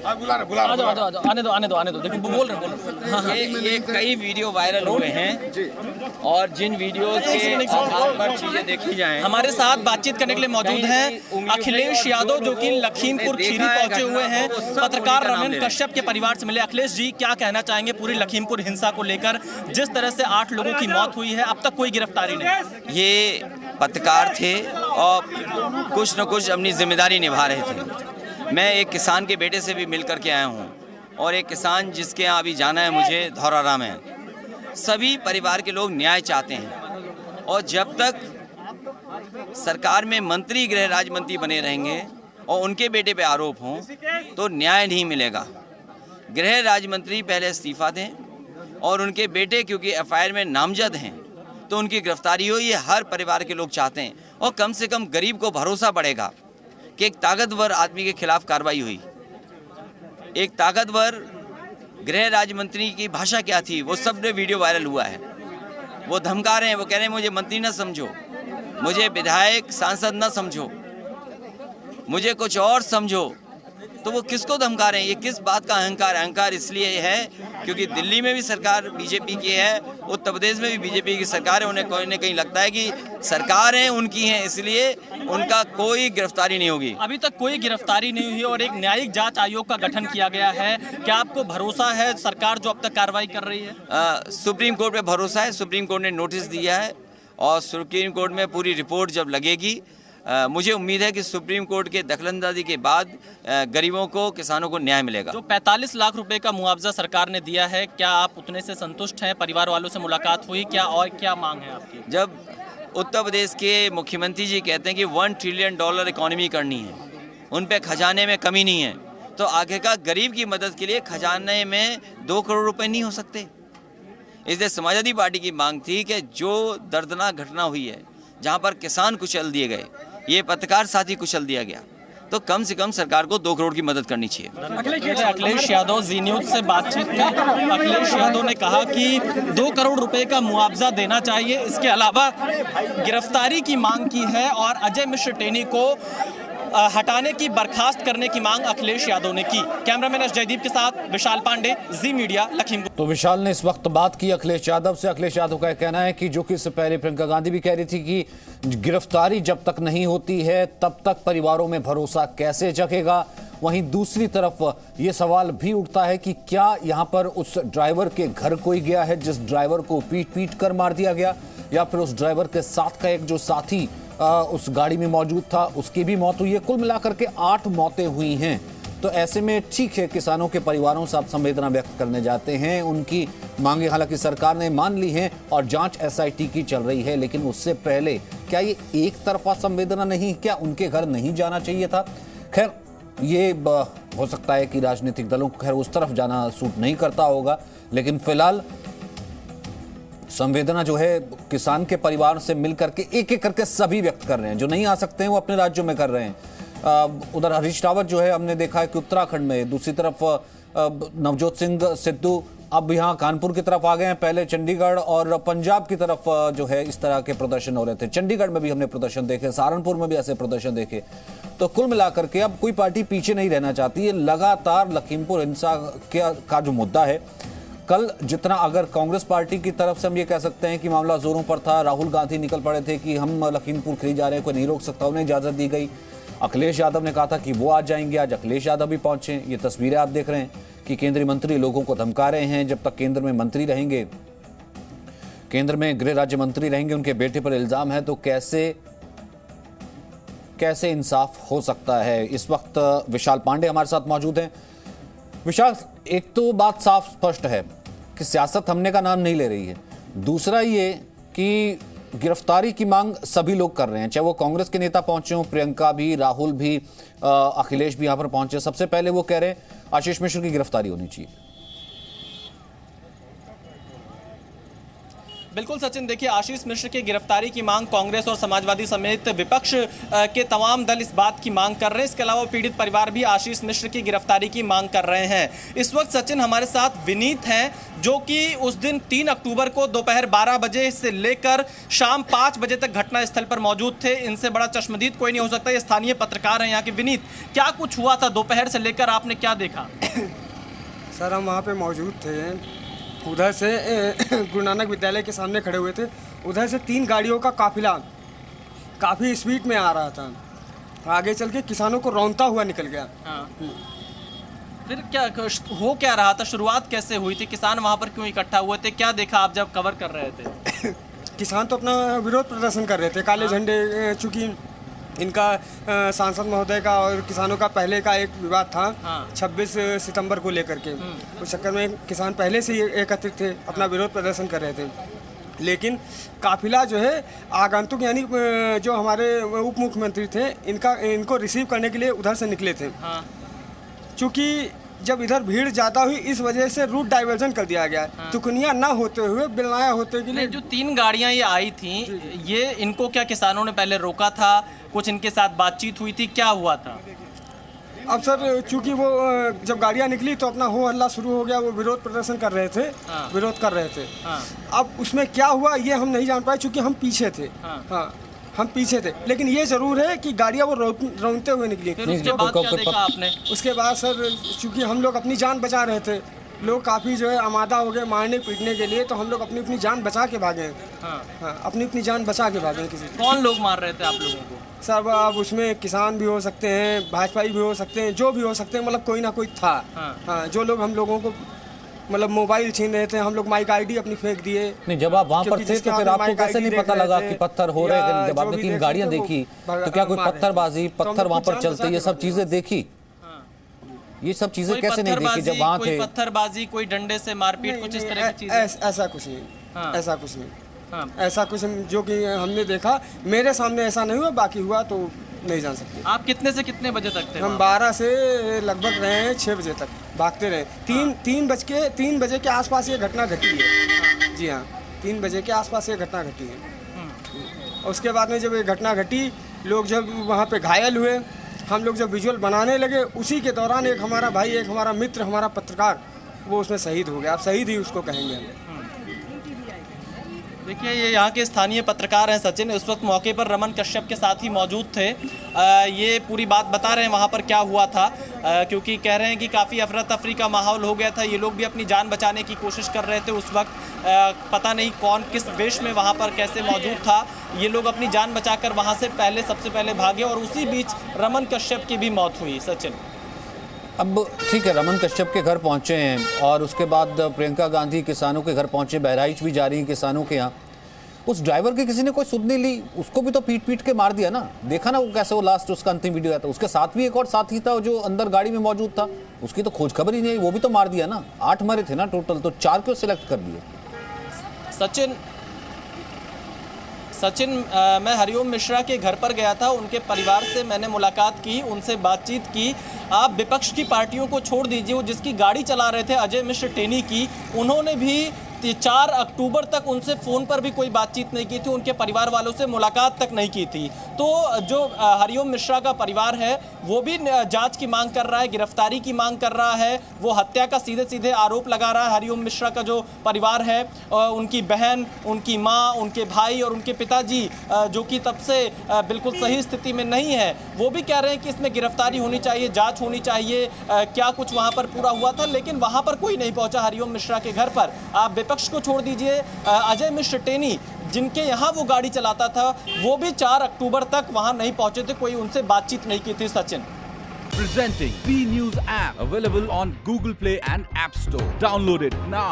आने दो देखो बोल रहे हाँ। ये कई वीडियो वायरल हुए हैं और जिन वीडियो के आधार पर चीजें देखी जाएं। हमारे साथ बातचीत करने के लिए मौजूद हैं अखिलेश यादव जो कि लखीमपुर खीरी पहुंचे हुए हैं। पत्रकार रमेन कश्यप के परिवार से मिले। अखिलेश जी, क्या कहना चाहेंगे पूरी लखीमपुर हिंसा को लेकर? जिस तरह से 8 लोगों की मौत हुई है, अब तक कोई गिरफ्तारी नहीं। ये पत्रकार थे और कुछ न कुछ अपनी जिम्मेदारी निभा रहे थे। मैं एक किसान के बेटे से भी मिल कर के आया हूँ और एक किसान जिसके यहाँ अभी जाना है मुझे धौरारा में। सभी परिवार के लोग न्याय चाहते हैं और जब तक सरकार में मंत्री गृह राज्य मंत्री बने रहेंगे और उनके बेटे पे आरोप हों तो न्याय नहीं मिलेगा। गृह राज्य मंत्री पहले इस्तीफा दें और उनके बेटे क्योंकि एफआईआर में नामजद हैं तो उनकी गिरफ्तारी हो, ये हर परिवार के लोग चाहते हैं। और कम से कम गरीब को भरोसा बढ़ेगा कि एक ताकतवर आदमी के खिलाफ कार्रवाई हुई। एक ताकतवर गृह राज्य मंत्री की भाषा क्या थी वो सब ने वीडियो वायरल हुआ है। वो धमका रहे हैं, वो कह रहे हैं मुझे मंत्री ना समझो, मुझे विधायक सांसद ना समझो, मुझे कुछ और समझो। तो वो किसको धमका रहे हैं? ये किस बात का अहंकार? अहंकार इसलिए है क्योंकि दिल्ली में भी सरकार बीजेपी की है, उत्तर प्रदेश में भी बीजेपी की सरकार है। उन्हें कोई न कहीं लगता है कि सरकार है उनकी है, इसलिए उनका कोई गिरफ्तारी नहीं होगी। अभी तक कोई गिरफ्तारी नहीं हुई और एक न्यायिक जांच आयोग का गठन किया गया है। क्या आपको भरोसा है सरकार जो अब तक कार्रवाई कर रही है? सुप्रीम कोर्ट पे भरोसा है। सुप्रीम कोर्ट ने नोटिस दिया है और सुप्रीम कोर्ट में पूरी रिपोर्ट जब लगेगी मुझे उम्मीद है कि सुप्रीम कोर्ट के दखलंदाजी के बाद गरीबों को, किसानों को न्याय मिलेगा। जो 45 लाख रुपए का मुआवजा सरकार ने दिया है, क्या आप उतने से संतुष्ट हैं? परिवार वालों से मुलाकात हुई क्या और क्या मांग है आपकी? जब उत्तर प्रदेश के मुख्यमंत्री जी कहते हैं कि $1 ट्रिलियन इकोनॉमी करनी है, उन पे खजाने में कमी नहीं है, तो आखिरकार गरीब की मदद के लिए खजाने में 2 करोड़ रुपए नहीं हो सकते? इसलिए समाजवादी पार्टी की मांग थी कि जो दर्दनाक घटना हुई है जहाँ पर किसान कुचल दिए गए, ये पत्रकार साथी कुचल दिया गया, तो कम से कम सरकार को 2 करोड़ की मदद करनी चाहिए। अखिलेश यादव जी न्यूज से बातचीत में अखिलेश यादव ने कहा कि 2 करोड़ रुपए का मुआवजा देना चाहिए। इसके अलावा गिरफ्तारी की मांग की है और अजय मिश्र टेनी को हटाने की, बर्खास्त करने की मांग अखिलेश यादव ने की। कैमरामैन एस जयदीप के साथ विशाल पांडे, जी मीडिया, लखीमपुर। तो विशाल ने इस वक्त बात की अखिलेश यादव से। अखिलेश यादव का कहना है कि जो कि इससे पहले प्रियंका गांधी भी कह रही थी कि गिरफ्तारी जब तक नहीं होती है तब तक परिवारों में भरोसा कैसे जगेगा। वहीं दूसरी तरफ ये सवाल भी उठता है कि क्या यहाँ पर उस ड्राइवर के घर कोई गया है जिस ड्राइवर को पीट कर मार दिया गया, या फिर उस ड्राइवर के साथ का एक जो साथी उस गाड़ी में मौजूद था उसकी भी मौत हुई है। कुल मिलाकर के 8 मौतें हुई हैं। तो ऐसे में ठीक है, किसानों के परिवारों से आप संवेदना व्यक्त करने जाते हैं, उनकी मांगे हालांकि सरकार ने मान ली हैं और जांच एसआईटी की चल रही है, लेकिन उससे पहले क्या ये एक तरफा संवेदना नहीं? क्या उनके घर नहीं जाना चाहिए था? खैर, ये हो सकता है कि राजनीतिक दलों को खैर उस तरफ जाना सूट नहीं करता होगा, लेकिन फिलहाल संवेदना जो है किसान के परिवार से मिलकर के एक एक करके सभी व्यक्त कर रहे हैं। जो नहीं आ सकते हैं वो अपने राज्यों में कर रहे हैं। उधर हरीश रावत जो है, हमने देखा है कि उत्तराखंड में, दूसरी तरफ नवजोत सिंह सिद्धू अब यहाँ कानपुर की तरफ आ गए हैं। पहले चंडीगढ़ और पंजाब की तरफ जो है इस तरह के प्रदर्शन हो रहे थे। चंडीगढ़ में भी हमने प्रदर्शन देखे, सहारनपुर में भी ऐसे प्रदर्शन देखे। तो कुल मिलाकर के अब कोई पार्टी पीछे नहीं रहना चाहती है। लगातार लखीमपुर हिंसा का जो मुद्दा है, कल जितना अगर कांग्रेस पार्टी की तरफ से हम ये कह सकते हैं कि मामला जोरों पर था, राहुल गांधी निकल पड़े थे कि हम लखीमपुर खीरी जा रहे हैं, कोई नहीं रोक सकता, उन्हें इजाजत दी गई। अखिलेश यादव ने कहा था कि वो आज जाएंगे, आज अखिलेश यादव भी पहुंचे। ये तस्वीरें आप देख रहे हैं कि केंद्रीय मंत्री लोगों को धमका रहे हैं। जब तक केंद्र में मंत्री रहेंगे, केंद्र में गृह राज्य मंत्री रहेंगे, उनके बेटे पर इल्जाम है, तो कैसे इंसाफ हो सकता है। इस वक्त विशाल पांडे हमारे साथ मौजूद हैं। विशाल, एक तो बात साफ स्पष्ट है कि सियासत थमने का नाम नहीं ले रही है। दूसरा ये कि गिरफ्तारी की मांग सभी लोग कर रहे हैं, चाहे वो कांग्रेस के नेता पहुंचे हों, प्रियंका भी, राहुल भी, अखिलेश भी यहां पर पहुंचे। सबसे पहले वो कह रहे हैं आशीष मिश्र की गिरफ्तारी होनी चाहिए। बिल्कुल सचिन, देखिए आशीष मिश्र की गिरफ्तारी की मांग कांग्रेस और समाजवादी समेत विपक्ष के तमाम दल इस बात की मांग कर रहे हैं। इसके अलावा पीड़ित परिवार भी आशीष मिश्र की गिरफ्तारी की मांग कर रहे हैं। इस वक्त सचिन हमारे साथ विनीत हैं, जो कि उस दिन 3 अक्टूबर को दोपहर 12 बजे से लेकर शाम 5 बजे तक घटनास्थल पर मौजूद थे। इनसे बड़ा चश्मदीद कोई नहीं हो सकता। ये स्थानीय पत्रकार हैं यहाँ के। विनीत, क्या कुछ हुआ था दोपहर से लेकर, आपने क्या देखा? सर, हम वहाँ पे मौजूद थे। उधर से गुरु नानक विद्यालय के सामने खड़े हुए थे। उधर से 3 गाड़ियों का काफिला काफ़ी स्पीड में आ रहा था। आगे चल के किसानों को रौंदता हुआ निकल गया। हाँ। फिर क्या हो क्या रहा था? शुरुआत कैसे हुई थी? किसान वहाँ पर क्यों इकट्ठा हुए थे? क्या देखा आप जब कवर कर रहे थे? किसान तो अपना विरोध प्रदर्शन कर रहे थे। काले झंडे, चूँकि इनका सांसद महोदय का और किसानों का पहले का एक विवाद था। हाँ। 26 सितंबर को लेकर के, उस चक्कर में किसान पहले से ही एकत्रित थे, अपना विरोध प्रदर्शन कर रहे थे। लेकिन काफिला जो है आगंतुक, यानी जो हमारे उप मुख्यमंत्री थे, इनको रिसीव करने के लिए उधर से निकले थे। हाँ। चूँकि जब इधर भीड़ ज़्यादा हुई, इस वजह से रूट डाइवर्जन कर दिया गया। हाँ। तुकनिया ना होते हुए बिलनाया होते के लिए जो 3 गाड़ियां ये आई थी, ये इनको क्या किसानों ने पहले रोका था? कुछ इनके साथ बातचीत हुई थी? क्या हुआ था? अब सर, चूंकि वो जब गाड़ियां निकली तो अपना हो हल्ला शुरू हो गया। वो विरोध प्रदर्शन कर रहे थे। हाँ। विरोध कर रहे थे। हाँ। अब उसमें क्या हुआ ये हम नहीं जान पाए, चूंकि हम पीछे थे। हाँ। हम पीछे थे। लेकिन ये जरूर है कि गाड़ियां वो रौंदते हुए निकली। फिर उसके बाद क्या देखा आपने? उसके बाद सर, चूंकि हम लोग अपनी जान बचा रहे थे, लोग काफ़ी जो है आमादा हो गए मारने पीटने के लिए, तो हम लोग अपनी जान बचा के भागे। हाँ, अपनी जान बचा के भागे। किसी कौन लोग मार रहे थे आप लोगों को? सब अब उसमें किसान भी हो सकते हैं, भाजपाई भी हो सकते हैं, जो भी हो सकते हैं, मतलब कोई ना कोई था। हाँ, जो लोग हम लोगों को मतलब मोबाइल छीन रहे थे, हम लोग माइक आईडी अपनी फेंक दिए। नहीं, जब आप वहाँ पर थे तो फिर आपको कैसे नहीं पता लगा कि पत्थर हो रहे हैं? जब आपने 3 गाड़ियाँ देखी तो क्या कोई पत्थरबाजी, पत्थर वहाँ पर चलते, ये सब चीजें देखी? ये सब चीजें कैसे नहीं देखी जब वहाँ थे? पत्थरबाजी, कोई डंडे से मारपीट, कुछ इस तरह की चीजें? ऐसा कुछ नहीं। हाँ। ऐसा कुछ नहीं। हाँ। ऐसा कुछ जो कि हमने देखा, मेरे सामने ऐसा नहीं हुआ, बाकी हुआ तो नहीं जान सकते। आप कितने से कितने बजे तक थे? हम 12 से लगभग रहे हैं 6 बजे तक, भागते रहे। 3 बजे के आसपास ये घटना घटी है। जी हाँ, 3 बजे के आसपास ये घटना घटी है। उसके बाद में जब ये घटना घटी, लोग जब वहाँ पे घायल हुए, हम लोग जब विजुअल बनाने लगे, उसी के दौरान एक हमारा भाई, एक हमारा मित्र, हमारा पत्रकार, वो उसमें शहीद हो गया। आप शहीद ही उसको कहेंगे हम। देखिए, ये यहाँ के स्थानीय पत्रकार हैं सचिन, इस वक्त मौके पर रमन कश्यप के साथ ही मौजूद थे। ये पूरी बात बता रहे हैं वहाँ पर क्या हुआ था, क्योंकि कह रहे हैं कि काफ़ी अफरा तफरी का माहौल हो गया था। ये लोग भी अपनी जान बचाने की कोशिश कर रहे थे उस वक्त। पता नहीं कौन किस वेश में वहाँ पर कैसे मौजूद था। ये लोग अपनी जान बचाकर वहाँ से सबसे पहले भागे और उसी बीच रमन कश्यप की भी मौत हुई। सचिन, अब ठीक है, रमन कश्यप के घर पहुंचे हैं और उसके बाद प्रियंका गांधी किसानों के घर पहुंचे, बहराइच भी जा रही है किसानों के यहाँ। उस ड्राइवर की किसी ने कोई सुध नहीं ली, उसको भी तो पीट के मार दिया ना। देखा ना वो कैसे, वो लास्ट उसका अंतिम वीडियो आता। उसके साथ भी एक और साथी था जो अंदर गाड़ी में मौजूद था, उसकी तो खोज खबर ही नहीं, वो भी तो मार दिया ना। 8 मरे थे ना टोटल, तो 4 क्यों सिलेक्ट कर दिए? सचिन, मैं हरिओम मिश्रा के घर पर गया था, उनके परिवार से मैंने मुलाकात की, उनसे बातचीत की। आप विपक्ष की पार्टियों को छोड़ दीजिए, वो जिसकी गाड़ी चला रहे थे अजय मिश्र टेनी की, उन्होंने भी 4 अक्टूबर तक उनसे फ़ोन पर भी कोई बातचीत नहीं की थी, उनके परिवार वालों से मुलाकात तक नहीं की थी। तो जो हरिओम मिश्रा का परिवार है वो भी जांच की मांग कर रहा है, गिरफ्तारी की मांग कर रहा है। वो हत्या का सीधे आरोप लगा रहा है। हरिओम मिश्रा का जो परिवार है, उनकी बहन, उनकी माँ, उनके भाई और उनके पिताजी, जो कि तब से बिल्कुल सही स्थिति में नहीं है, वो भी कह रहे हैं कि इसमें गिरफ्तारी होनी चाहिए, जाँच होनी चाहिए, क्या कुछ वहाँ पर पूरा हुआ था। लेकिन वहाँ पर कोई नहीं पहुँचा हरिओम मिश्रा के घर पर। आप विपक्ष को छोड़ दीजिए, अजय मिश्र टेनी जिनके यहाँ वो गाड़ी चलाता था, वो भी 4 अक्टूबर तक वहाँ नहीं पहुँचे थे, कोई उनसे बातचीत नहीं की थी। Sachin, Presenting B News app, available on Google Play and App Store. Download it now.